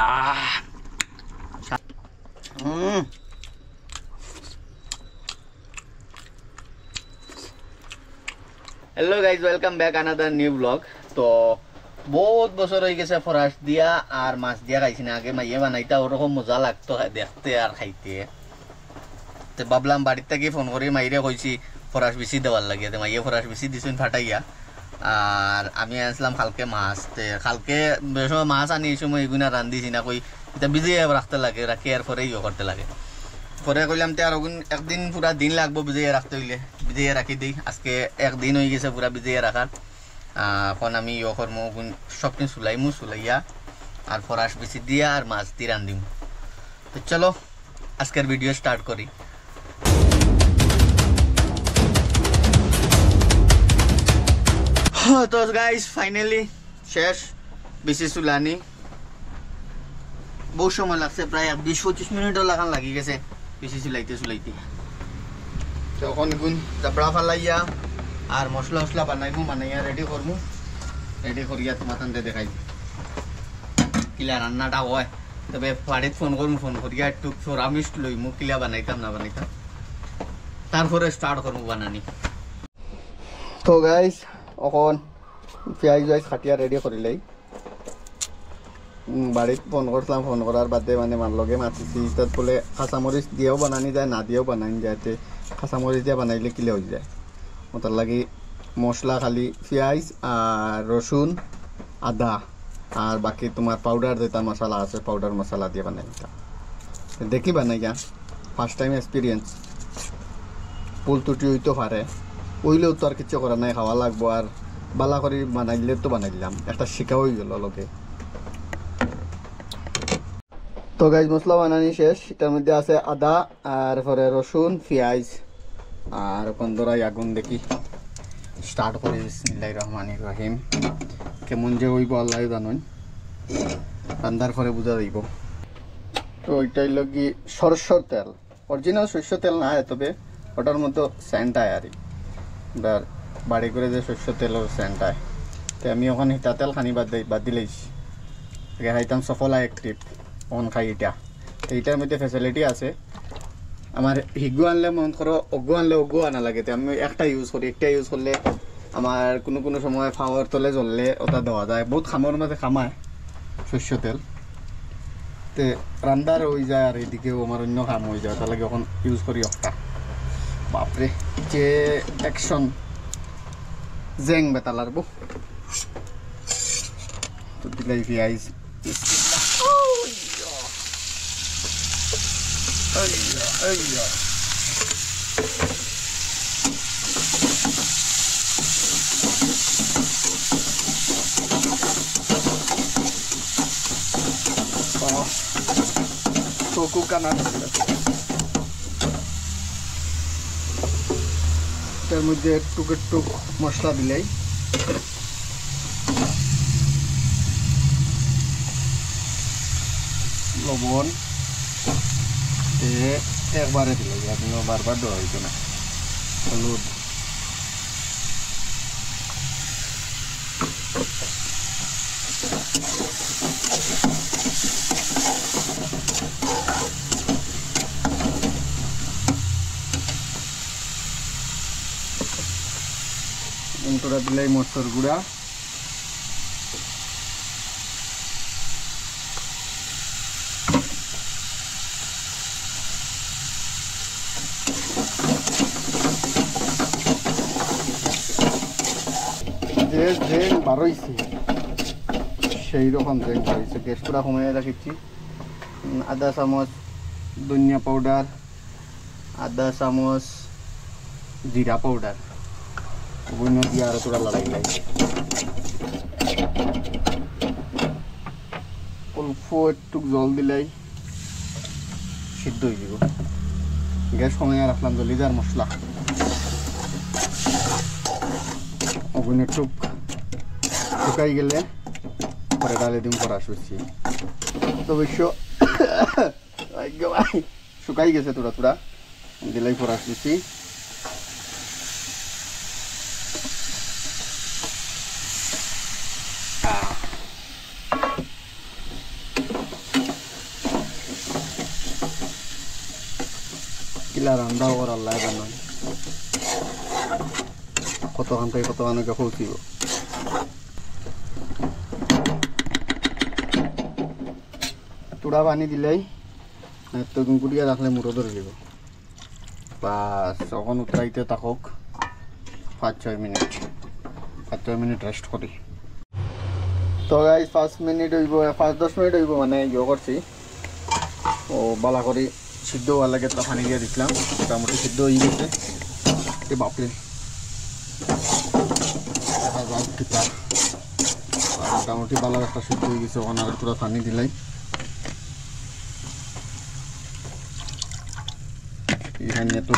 Hello guys welcome back another new blog. तो बहुत बছর হয়ে গেছে ফরাস দিয়া আর মাছ দিয়া খাইছি না। আগে মাইয়ে বানাইতা ওরকম মজা লাগতো দেখতে আর খাইতে। তো ভাবলাম বাড়ির থেকে ফোন করে মাইরে কইছি ফরাস বেশি দেওয়ার লাগে। তো মাইয়ে ফরাস বেশি দিছেন ফাটাইয়া। আর আমি আনছিলাম কালকে মাছ। কালকে সময় মাছ আনি এই সময় এগুনা রান্ধিছি না কই এটা ভিজিয়ে রাখতে লাগে, রাখি আর পরে ইয়ে করতে লাগে। পরে কইলাম তে আর একদিন পুরা দিন লাগবো ভিজিয়ে রাখতে হইলে ভিজিয়ে রাখি দিই। আজকে একদিন হয়ে গেছে পুরা ভিজিয়ে রাখার। এখন আমি ইয়ে করবো সব কিছু চুলাইমু, চুলাইয়া আর ফরাস বেশি দিয়া আর মাছ দিয়ে রান্ধিম। তো চলো আজকের ভিডিও স্টার্ট করি। তো গাইস ফাইনালি শেষ বেশি চুলানি। বহু সময় লাগছে, প্রায় 20-25 মিনিটও লাগান লাগি গেছে বেশি চুলাইতে চুলাইতে। তখন গুণ চাপড়া ফালাইয়া আর মশলা মশলা বানাইবো, বানাইয়া রেডি করবো। রেডি করিয়া তোমার তান্তে দেখাই কিলা রান্নাটা হয়। তবে বাড়িতে ফোন করবো, ফোন করিয়া একটু পরামর্শ লইমু কিলা বানাইতাম না বানাইতাম, তারপরে স্টার্ট করবো বানানি। তো গাইস এখন পেঁয়াজ খাটিয়া রেডি করিলাই। বাড়িত ফোন করছিলাম, ফোন করার বাদে মানে মার লগে মাতিছি। তাত বলে কাঁচামরিচ দিয়েও বানানি যায়, না দিয়েও বানানি যায়। কাঁচামরিচ দিয়ে বানাইলে কিলে হয়ে যায়। ওটার লাগি মশলা খালি পেঁয়াজ আর রসুন আদা আর বাকি তোমার পাউডার যেটা মশলা আছে পাউডার মশলা দিয়ে বানাই দিতাম। দেখি বানাই যা ফার্স্ট টাইম এক্সপিরিয়েন্স। ভুল ত্রুটি হইতে পারে, ওইলেও তো আর কিছু করার নাই, খাওয়া লাগবো। আর বালা করে বানাইলে তো বানাই দিলাম, একটা শিকা হয়ে গেল লোকে। তো গাইজ মশলা বানানি শেষ। এটার মধ্যে আছে আদা আর পরে রসুন পেঁয়াজ আর পন্দরাই আগুন দেখি স্টার্ট করি। বিসমিল্লাহির রহমানির রহিম। কেমন যে হইব আল্লাহ জানুন, রান্নার পরে বুঝা যাইব। তো ওইটাই লগি সরষের তেল, অরিজিনাল শস্য তেল না, তবে ওটার মধ্যে সেন্ট আয় আর বাড়ি করে যে শস্য তেলের সেন্ট আয়। তো আমি ওখানে হিটা তেল খানি বাদ দিলেইছি। খাইতাম সফলা এক ট্রিপ, ওখান খাই এটা। তো এইটার মধ্যে ফেসিলিটি আছে। আমার হিগু আনলে মন করো অগু আনলে অগু আনা লাগে। আমি একটা ইউজ করি, একটা ইউজ করলে আমার কোনো সময় ফাওয়ার তলে জ্বললে ওটা দেওয়া যায়। বহুত খামর মাঝে খামায় শস্য তেল, তে রান্দার হয়ে যায় আর এইদিকেও আমার অন্য কাম হয়ে যায়। তার লাগে এখন ইউজ করি একটা। বাপরে যে অ্যাকশন জেং বেতালার বো। তো দিলাই পেঁয়াজ চকু কানা। তার মধ্যে টুক টুক মশলা দিলাই, লবণ একবারে দিলাই, আপনি বারবার দেওয়া হইতো না। হলুদ তোরা দিলাই মরচর গুঁড়া, যে জেং বারইছে সেই রকম জেং বারইছে। গ্যাস পুরা কমিয়ে রাখিছি। আধা চামচ ধনিয়া পাউডার, আধা চামচ জিরা পাউডার বুনো দিয়ে আর তোরা লড়াই লাই। অল্প একটু জল দিলাই সিদ্ধ হয়ে যাব। গ্যাস কমিয়ে রাখলাম, জলি যার মশলা ওগুলো টুক শুকাই গেলে পরে ডালে দিম ফরাস বেশি। তো অবশ্য শুকাই গেছে তোরা তোরা দিলাই ফরাস বেশি। কিলা রান্না ওর আল্লাহ জানো কতক্ষণ থেকে কতক্ষণকে পৌঁছিব চূড়া পানি দিলেই তো গুঁড়িয়া রাখলে মুড়ো ধরে দিব বাস তখন উতরাইতে থাকুক 5-6 মিনিট 5-6 মিনিট রেস্ট করি তো গাইস 5 মিনিট হইব 5-10 মিনিট হইব মানে ইয়ে করছি ও বালা করে সিদ্ধ হওয়ার লাগে তা পানি দিয়ে দিলাম মোটামুটি সিদ্ধ হয়ে গেছে এ বাপরে মোটামুটি ভালো একটা সিদ্ধ হয়ে গেছে ওখানে আর পুরো পানি দিলাই এখানে তো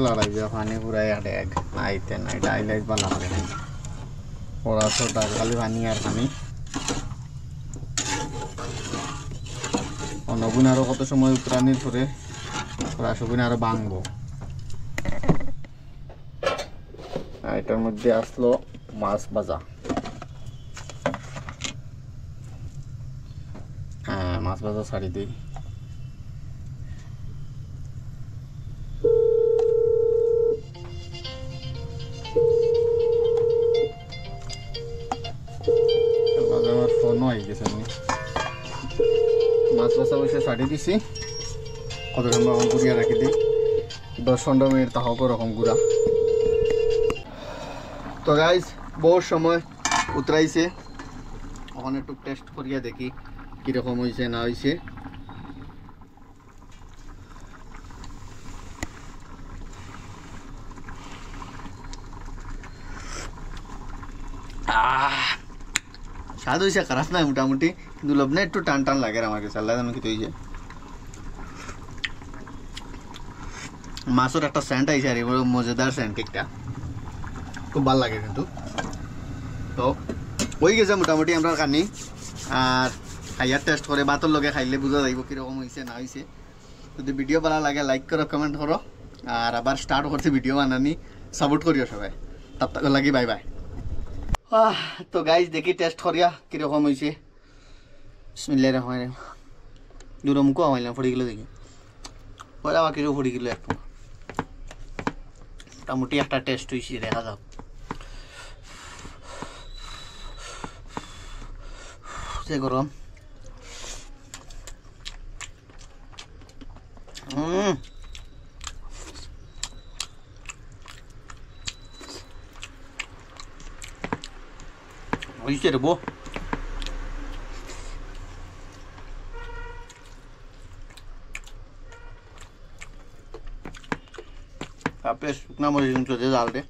লড়াই পানি পুরাই ডেগ নাইতে নাই ডাইলাইট বানা হবে ওরা তো খালি পানি আর পানি অনগুণ আরো কত সময় উত্তরানির পরে ওরা সগুণ আরো ভাঙবো এটার মধ্যে আসলো মাছ ভাজা হ্যাঁ মাছ ভাজা ছাড়ি দিই আমার ফোনও আই গেছে মাছ ভাজা বসে ছাড়ি দিছি কত সময় গুড়িয়া রাখি দিই 10-15 মিনিট তাহক ওরকম গুড়া তো গাইজ বহুত সময় উতরাইছে ওখানে একটু টেস্ট করিয়া দেখি কিরকম হয়েছে না হয়েছে স্বাদ হয়েছে খারাপ নাই মোটামুটি কিন্তু লবণে একটু টান টান লাগে আমার কাছে আল্লাহ জানো কি হয়েছে মাছের একটা সেন্ট আইছে আর এবার মজাদার সেন্ট একটা খুব ভালো লাগে কিন্তু তো হয়ে গেছে মোটামুটি আমরা কানি আর খাইয়ার টেস্ট করে ভাতের লগে খাইলে বুঝা যাইব কীরকম হয়েছে না হয়েছে যদি ভিডিও ভালো লাগে লাইক করো কমেন্ট করো আর আবার স্টার্ট করতে ভিডিও বানানি সাপোর্ট করিও সবাই তার লাগি বাই বাই তো গাইজ দেখি টেস্ট করিয়া কীরকম হয়েছে বিসমিল্লাহির রহমানির রহিম দুটো মুখও আমাইলাম ফুড়ি গেলো দেখি পরে আবার কিছু ফুড়ি গেলো একটু মোটামুটি একটা টেস্ট হয়েছে দেখা যাক যে গরম হয়েছে রে বো আপনি শুকনা মরিচ চলে জাল দে